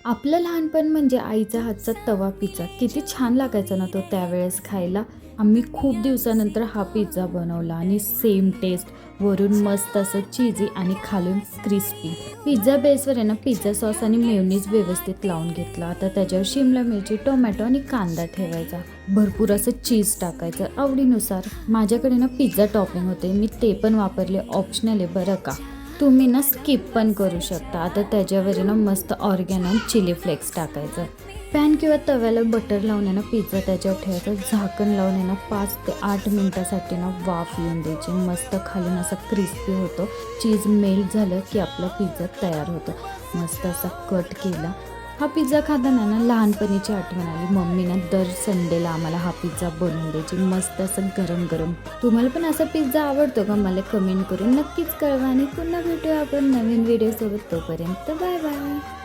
आपलं लहानपण म्हणजे आईचा हातचा तवा पिझ्झा किती छान लागायचा ना तो त्यावेळेस खायला. आम्ही खूप दिवसानंतर हा पिझ्झा बनवला आणि सेम टेस्ट, वरून मस्त असं चीजी आणि खालून क्रिस्पी. पिझ्झा बेसवर आहे ना पिझ्झा सॉस आणि मेयोनीज व्यवस्थित लावून घेतला. आता त्याच्यावर शिमला मिरची, टोमॅटो आणि कांदा ठेवायचा. भरपूर असं चीज टाकायचं आवडीनुसार. माझ्याकडे ना पिझ्झा टॉपिंग होते, मी ते पण वापरले, ऑप्शनल आहे बरं का. तुम्ही ना स्किप पण करू शकता. आता त्याच्यावर ना मस्त ऑर्गॅनो आणि चिली फ्लेक्स टाकायचं. पॅन किंवा तव्याला बटर लावून आहे ना पिझ्झा त्याच्यावर ठेवायचा. झाकण लावून आहे ना 5 ते 8 मिनटासाठी ना वाफ येऊन द्यायची. मस्त खालून असा क्रिस्पी होतो. चीज मेल्ट झालं की आपला पिझ्झा तयार होतो. मस्त असा कट केला. हा पिझ्झा खाताना ना लहानपणीची आठवण आली. मम्मीनं दर संडेला आम्हाला हा पिझ्झा बनवून द्यायची, मस्त असं गरम गरम. तुम्हाला पण असा पिझ्झा आवडतो का? मला कमेंट करून नक्कीच कळवा आणि पुन्हा भेटूया आपण नवीन व्हिडिओसोबत. तोपर्यंत बाय बाय.